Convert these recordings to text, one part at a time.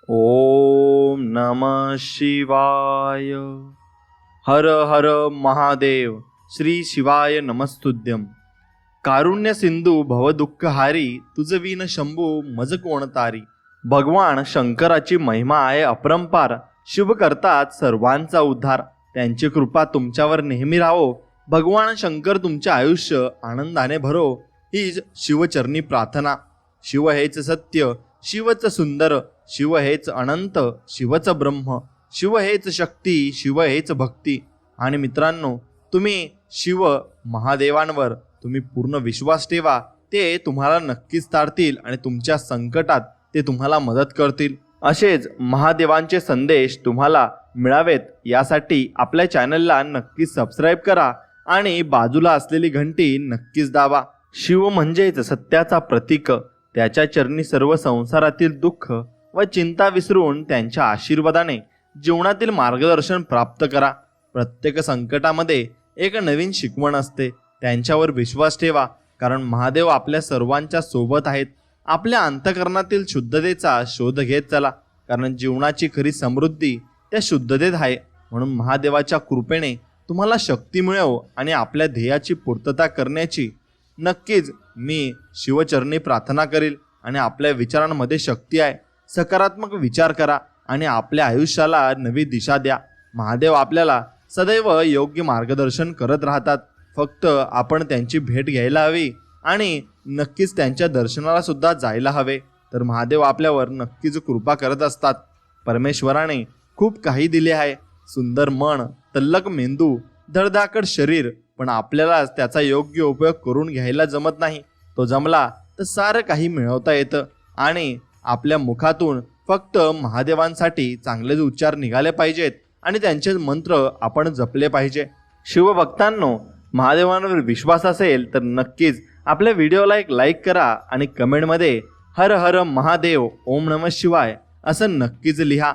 ओम नमः शिवाय. हर हर महादेव. श्री शिवाय नमस्तुभ्यं. कारुण्य सिंधू भवदुःखहारी, तुझ विन शंभू मज कोणतारी. भगवान शंकराची महिमा आहे अपरंपार. शिव करतात सर्वांचा उद्धार. त्यांची कृपा तुमच्यावर नेहमी राहो. भगवान शंकर तुमचे आयुष्य आनंदाने भरो, हीच शिवचरणी प्रार्थना. शिव हेच सत्य, शिवच सुंदर, शिव हेच अनंत, शिवच ब्रह्म, शिव हेच शक्ती, शिव हेच भक्ती. आणि मित्रांनो, तुम्ही शिव महादेवांवर तुम्ही पूर्ण विश्वास ठेवा. ते तुम्हाला नक्कीच तारतील आणि तुमच्या संकटात ते तुम्हाला मदत करतील. असेच महादेवांचे संदेश तुम्हाला मिळावेत यासाठी आपल्या चॅनलला नक्कीच सबस्क्राईब करा आणि बाजूला असलेली घंटी नक्कीच दाबा. शिव म्हणजेच सत्याचा प्रतीक. त्याच्या चरणी सर्व संसारातील दुःख व चिंता विसरून त्यांच्या आशीर्वादाने जीवनातील मार्गदर्शन प्राप्त करा. प्रत्येक संकटामध्ये एक नवीन शिकवण असते. त्यांच्यावर विश्वास ठेवा, कारण महादेव आपल्या सर्वांच्या सोबत आहेत. आपल्या अंतःकरणातील शुद्धतेचा शोध घेत चला, कारण जीवनाची खरी समृद्धी त्या शुद्धतेत आहे. म्हणून महादेवाच्या कृपेने तुम्हाला शक्ती मिळव आणि आपल्या ध्येयाची पूर्तता करण्याची नक्कीच मी शिवचरणी प्रार्थना करील. आणि आपल्या विचारांमध्ये शक्ती आहे. सकारात्मक विचार करा आणि आपल्या आयुष्याला नवी दिशा द्या. महादेव आपल्याला सदैव योग्य मार्गदर्शन करत राहतात. फक्त आपण त्यांची भेट घ्यायला हवी आणि नक्कीच त्यांच्या दर्शनाला सुद्धा जायला हवे. तर महादेव आपल्यावर नक्कीच कृपा करत असतात. परमेश्वराने खूप काही दिले आहे. सुंदर मन, तल्लक मेंदू, धडधाकट शरीर, पण आपल्याला त्याचा योग्य उपयोग करून घ्यायला जमत नाही. तो जमला तर सारं काही मिळवता येतं. आणि आपल्या मुखातून फक्त महादेवांसाठी चांगलेच उच्चार निघाले पाहिजेत आणि त्यांचे मंत्र आपण जपले पाहिजे. शिवभक्तांनो, महादेवांवर विश्वास असेल तर नक्कीच आपल्या व्हिडिओला एक लाईक करा आणि कमेंटमध्ये हर हर महादेव, ओम नमः शिवाय असं नक्कीच लिहा.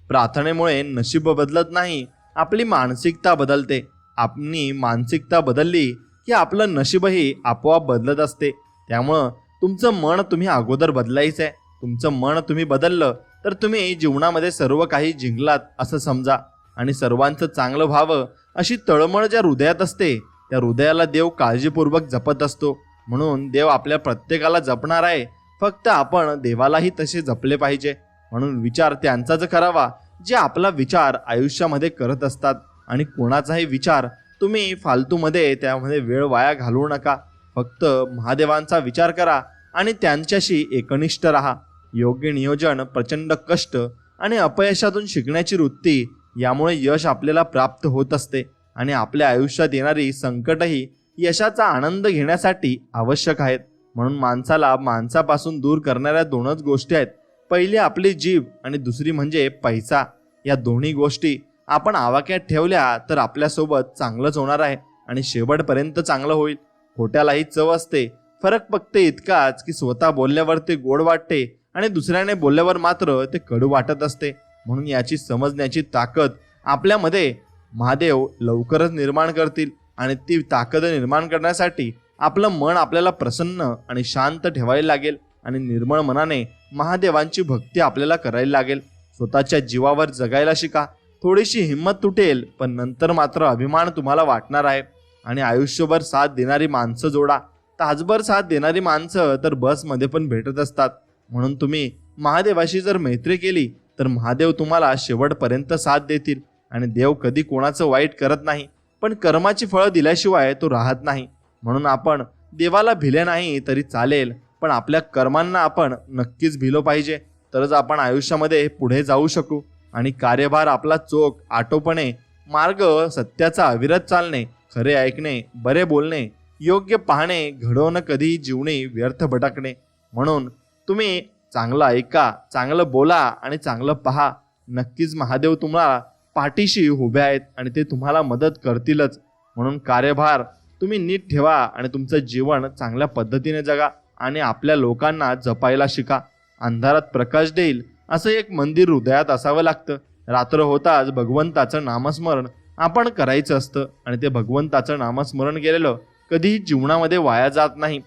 प्रार्थनेमुळे नशीब बदलत नाही, आपली मानसिकता बदलते. आपली मानसिकता बदलली की आपलं नशीबही आपोआप बदलत असते. त्यामुळं तुमचं मन तुम्ही अगोदर बदलायचं आहे. तुमचं मन तुम्ही बदललं तर तुम्ही जीवनामध्ये सर्व काही जिंकलात असं समजा. आणि सर्वांचं चांगलं व्हावं अशी तळमळ ज्या हृदयात असते, त्या हृदयाला देव काळजीपूर्वक जपत असतो. म्हणून देव आपल्या प्रत्येकाला जपणार आहे. फक्त आपण देवालाही तसे जपले पाहिजे. म्हणून विचार त्यांचाच करावा जे आपला विचार आयुष्यामध्ये करत असतात. आणि कोणाचाही विचार तुम्ही फालतूमध्ये त्यामध्ये वेळ वाया घालवू नका. फक्त महादेवांचा विचार करा आणि त्यांच्याशी एकनिष्ठ राहा. योग्य नियोजन, प्रचंड कष्ट आणि अपयशातून शिकण्याची वृत्ती, यामुळे यश आपल्याला प्राप्त होत असते. आणि आपल्या आयुष्यात येणारी संकटही यशाचा आनंद घेण्यासाठी आवश्यक आहेत. म्हणून माणसाला माणसापासून दूर करणाऱ्या दोनच गोष्टी आहेत. पहिली आपली जीभ आणि दुसरी म्हणजे पैसा. या दोन्ही गोष्टी आपण आवाक्यात ठेवल्या तर आपल्यासोबत चांगलंच होणार आहे आणि शेवटपर्यंत चांगलं होईल. खोट्यालाही चव असते. फरक फक्त इतकाच की स्वतः बोलल्यावर ते गोड वाटते आणि दुसऱ्याने बोलल्यावर मात्र ते कडू वाटत असते. म्हणून याची समजण्याची ताकद आपल्यामध्ये महादेव लवकरच निर्माण करतील. आणि ती ताकद निर्माण करण्यासाठी आपलं मन आपल्याला प्रसन्न आणि शांत ठेवायला लागेल. आणि निर्मळ मनाने महादेवांची भक्ती आपल्याला करायला लागेल. स्वतःच्या जीवावर जगायला शिका. थोडीशी हिंमत तुटेल, पण नंतर मात्र अभिमान तुम्हाला वाटणार आहे. आणि आयुष्यभर साथ देणारी माणसं जोडा. तासभर साथ देणारी माणसं तर बसमध्ये पण भेटत असतात. म्हणून तुम्ही महादेवाशी जर मैत्री केली तर महादेव तुम्हाला शेवटपर्यंत साथ देतील. आणि देव कधी कोणाचं वाईट करत नाही, पण कर्माची फळं दिल्याशिवाय तो राहत नाही. म्हणून आपण देवाला भिले नाही तरी चालेल, पण आपल्या कर्मांना आपण नक्कीच भिलो पाहिजे. तरच आपण आयुष्यामध्ये पुढे जाऊ शकू. आणि कार्यभार आपला चोख, आटोपणे, मार्ग सत्याचा अविरत चालणे, खरे ऐकणे, बरे बोलणे, योग्य पाहणे, घडवणं, कधी जीवनी व्यर्थ भटकणे. म्हणून तुम्ही चांगलं ऐका, चांगलं बोला आणि चांगलं पहा. नक्कीच महादेव तुम्हाला पाठीशी उभे आहेत आणि ते तुम्हाला मदत करतीलच. म्हणून कार्यभार तुम्ही नीट ठेवा आणि तुमचं जीवन चांगल्या पद्धतीने जगा आणि आपल्या लोकांना जपायला शिका. अंधारात प्रकाश देईल असं एक मंदिर हृदयात असावं लागतं. रात्र होताच भगवंताचं नामस्मरण आपण करायचं असतं. आणि ते भगवंताचं नामस्मरण केलेलं कधीही जीवनामध्ये वाया जात नाही.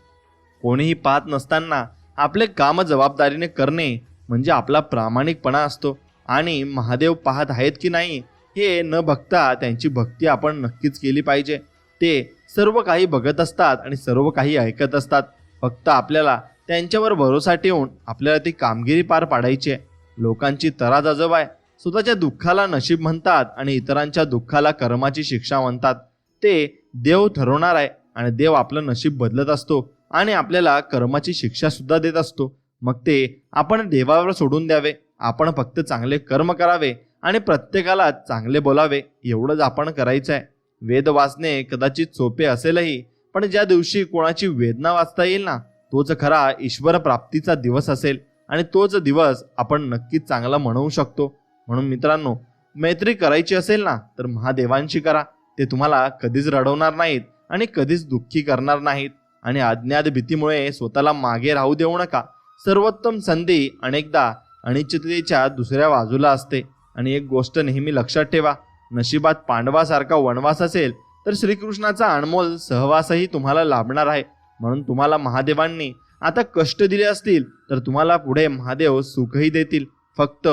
कोणीही पाहत नसताना आपले काम जबाबदारीने करणे म्हणजे आपला प्रामाणिकपणा असतो. आणि महादेव पाहत आहेत की नाही हे न बघता त्यांची भक्ती आपण नक्कीच केली पाहिजे. ते सर्व काही बघत असतात आणि सर्व काही ऐकत असतात. फक्त आपल्याला त्यांच्यावर भरोसा ठेवून आपल्याला ती कामगिरी पार पाडायची आहे. लोकांची तराज अजब आहे. स्वतःच्या दुःखाला नशीब म्हणतात आणि इतरांच्या दुःखाला कर्माची शिक्षा म्हणतात. ते देव ठरवणार आहे आणि देव आपलं नशीब बदलत असतो आणि आपल्याला कर्माची शिक्षा सुद्धा देत असतो. मग ते आपण देवावर सोडून द्यावे. आपण फक्त चांगले कर्म करावे आणि प्रत्येकाला चांगले बोलावे, एवढंच आपण करायचं आहे. वेद वाचणे कदाचित सोपे असेलही, पण ज्या दिवशी कोणाची वेदना वाचता येईल ना, तोच खरा ईश्वर प्राप्तीचा दिवस असेल आणि तोच दिवस आपण नक्कीच चांगला म्हणवू शकतो. म्हणून मित्रांनो, मैत्री करायची असेल ना तर महादेवांशी करा. ते तुम्हाला कधीच रडवणार नाहीत आणि कधीच दुःखी करणार नाहीत. आणि अज्ञात भीतीमुळे स्वतःला मागे राहू देऊ नका. सर्वोत्तम संधी अनेकदा अनिश्चिततेच्या दुसऱ्या बाजूला असते. आणि एक गोष्ट नेहमी लक्षात ठेवा, नशिबात पांडवासारखा वनवास असेल तर श्रीकृष्णाचा अनमोल सहवासही तुम्हाला लाभणार आहे. म्हणून तुम्हाला महादेवांनी आता कष्ट दिले असतील तर तुम्हाला पुढे महादेव सुखही देतील. फक्त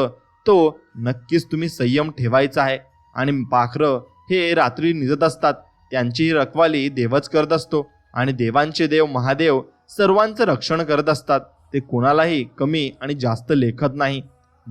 तो नक्कीच तुम्ही संयम ठेवायचा आहे. आणि पाखरं हे रात्री निजत असतात, त्यांचीही रखवाली देवच करत असतो. आणि देवांचे देव महादेव सर्वांचं रक्षण करत असतात. ते कोणालाही कमी आणि जास्त लेखत नाही.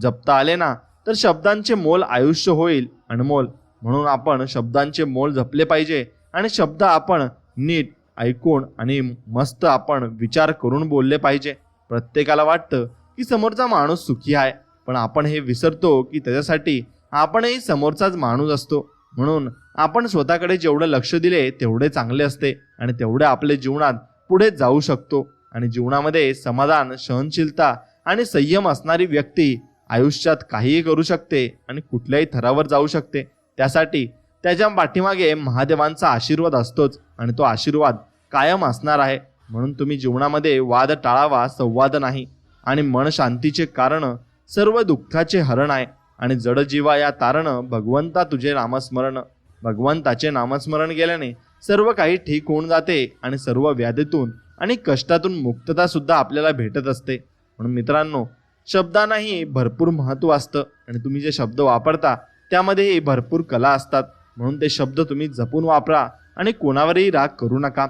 जपता आले ना तर शब्दांचे मोल आयुष्य होईल अनमोल. म्हणून आपण शब्दांचे मोल जपले पाहिजे आणि शब्द आपण नीट ऐकून आणि मस्त आपण विचार करून बोलले पाहिजे. प्रत्येकाला वाटतं की समोरचा माणूस सुखी आहे, पण आपण हे विसरतो की त्याच्यासाठी आपणही समोरचाच माणूस असतो. म्हणून आपण स्वतःकडे जेवढं लक्ष दिले तेवढे चांगले असते आणि तेवढे आपल्या जीवनात पुढे जाऊ शकतो. आणि जीवनामध्ये समाधान, सहनशीलता आणि संयम असणारी व्यक्ती आयुष्यात काहीही करू शकते आणि कुठल्याही थरावर जाऊ शकते. त्यासाठी त्याच्या पाठीमागे महादेवांचा आशीर्वाद असतोच आणि तो आशीर्वाद कायम असणार आहे. म्हणून तुम्ही जीवनामध्ये वाद टाळावा, संवाद नाही. आणि मन शांतीचे कारण सर्व दुःखाचे हरण आहे. आणि जडजीवा या तारण भगवंता तुझे नामस्मरण. भगवंताचे नामस्मरण केल्याने सर्व काही ठीक होऊन जाते आणि सर्व व्याधीतून आणि कष्टातून मुक्तता सुद्धा आपल्याला भेटत असते. म्हणून मित्रांनो, शब्दांनाही भरपूर महत्त्व असतं आणि तुम्ही जे शब्द वापरता त्यामध्येही भरपूर कला असतात. म्हणून ते शब्द तुम्ही जपून वापरा आणि कोणावरही राग करू नका.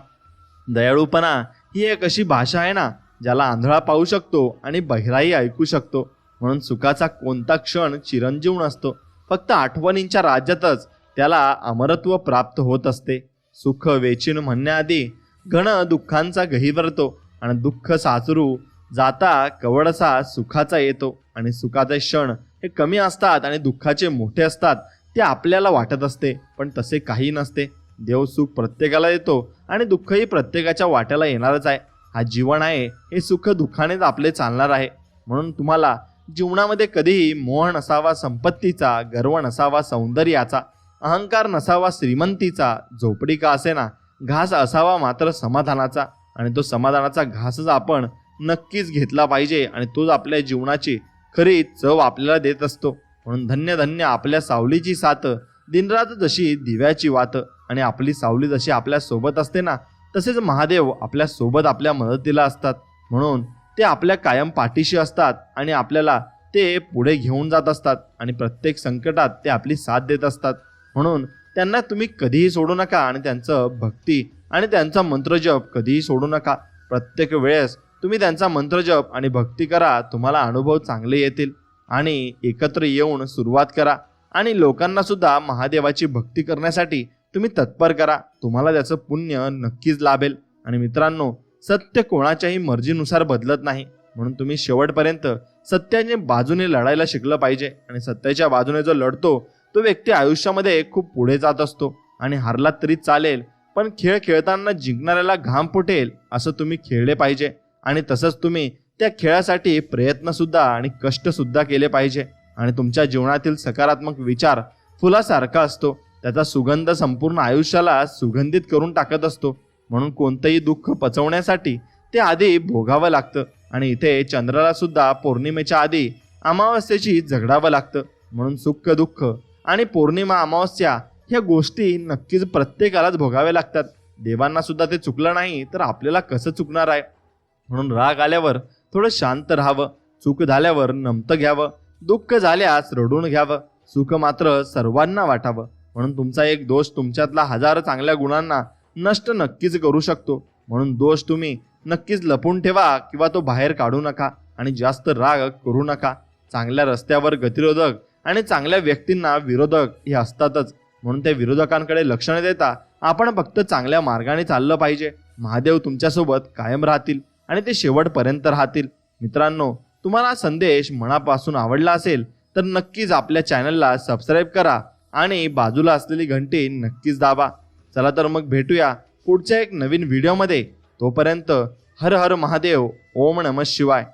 दयाळूपणा ही एक अशी भाषा आहे ना, ज्याला आंधळा पाहू शकतो आणि बहिराही ऐकू शकतो. म्हणून सुखाचा कोणता क्षण चिरंजीव नसतो, फक्त आठवणींच्या राज्यातच त्याला अमरत्व प्राप्त होत असते. सुख वेचीन म्हणण्याआधी घन दुःखांचा गहिवरतो आणि दुःख साचरू जाता कवडसा सुखाचा येतो. आणि सुखाचे क्षण हे कमी असतात आणि दुःखाचे मोठे असतात. ते आपल्याला वाटत असते, पण तसे काही नसते. देव सुख प्रत्येकाला देतो आणि दुःखही प्रत्येकाच्या वाट्याला येणारच आहे. हा जीवन आहे, हे सुख दुःखानेच आपले चालणार आहे. म्हणून तुम्हाला जीवनामध्ये कधीही मोह नसावा संपत्तीचा, गर्व नसावा सौंदर्याचा, अहंकार नसावा श्रीमंतीचा, झोपडी का असेना घास असावा मात्र समाधानाचा. आणि तो समाधानाचा घासच आपण नक्कीच घेतला पाहिजे आणि तोच आपल्या जीवनाची खरी चव आपल्याला देत असतो. म्हणून धन्य धन्य आपल्या सावलीची साथ, दिनरात जशी दिव्याची वात. आणि आपली सावली जशी आपल्या सोबत असते ना, तसेच महादेव आपल्या सोबत आपल्या मदतीला असतात. म्हणून ते आपल्या कायम पाठीशी असतात आणि आपल्याला ते पुढे घेऊन जात असतात आणि प्रत्येक संकटात ते आपली साथ देत असतात. म्हणून त्यांना तुम्ही कधीही सोडू नका आणि त्यांचं भक्ती आणि त्यांचा मंत्रजप कधीही सोडू नका. प्रत्येक वेळेस तुम्ही त्यांचा मंत्रजप आणि भक्ती करा, तुम्हाला अनुभव चांगले येतील. आणि एकत्र येऊन सुरुवात करा आणि लोकांना सुद्धा महादेवाची भक्ती करण्यासाठी तुम्ही तत्पर करा. तुम्हाला त्याचं पुण्य नक्कीच लाभेल. आणि मित्रांनो, सत्य कोणाच्याही मर्जीनुसार बदलत नाही. म्हणून तुम्ही शेवटपर्यंत सत्याच्या बाजूने लढायला शिकलं पाहिजे. आणि सत्याच्या बाजूने जो लढतो तो व्यक्ती आयुष्यामध्ये खूप पुढे जात असतो. आणि हारला तरी चालेल, पण खेळ खेळताना जिंकणाऱ्याला घाम फुटेल असं तुम्ही खेळले पाहिजे. आणि तसंच तुम्ही त्या खेळासाठी प्रयत्नसुद्धा आणि कष्टसुद्धा केले पाहिजे. आणि तुमच्या जीवनातील सकारात्मक विचार फुलासारखा असतो, त्याचा सुगंध संपूर्ण आयुष्याला सुगंधित करून टाकत असतो. म्हणून कोणतंही दुःख पचवण्यासाठी ते आधी भोगावं लागतं. आणि इथे चंद्राला सुद्धा पौर्णिमेच्या आधी अमावस्येची झगडावं लागतं. म्हणून सुख दुःख आणि पौर्णिमा अमावस्या ह्या गोष्टी नक्कीच प्रत्येकालाच भोगाव्या लागतात. देवांना सुद्धा ते चुकलं नाही तर आपल्याला कसं चुकणार आहे. म्हणून राग आल्यावर थोडं शांत राहावं, सुख झाल्यावर नमतं घ्यावं, दुःख झाल्यास रडून घ्यावं, सुख मात्र सर्वांना वाटावं. म्हणून तुमचा एक दोष तुमच्यातला हजारो चांगल्या गुणांना नष्ट नक्कीच करू शकतो. म्हणून दोष तुम्ही नक्कीच लपून ठेवा किंवा तो बाहेर काढू नका आणि जास्त राग करू नका. चांगल्या रस्त्यावर गतिरोधक आणि चांगल्या व्यक्तींना विरोधक हे असतातच. म्हणून त्या विरोधकांकडे लक्ष न देता आपण फक्त चांगल्या मार्गाने चाललं पाहिजे. महादेव तुमच्यासोबत कायम राहतील आणि ते शेवटपर्यंत राहतील. मित्रांनो, तुम्हाला हा संदेश मनापासून आवडला असेल तर नक्कीच आपल्या चॅनलला सबस्क्राईब करा आणि बाजूला असलेली घंटी नक्कीच दाबा. चला तर मग भेटूया पुढच्या एक नवीन व्हिडिओमध्ये. तोपर्यंत हर हर महादेव. ओम नमः शिवाय.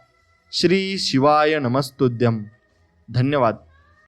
श्री शिवाय नमस्तुभ्यं. धन्यवाद.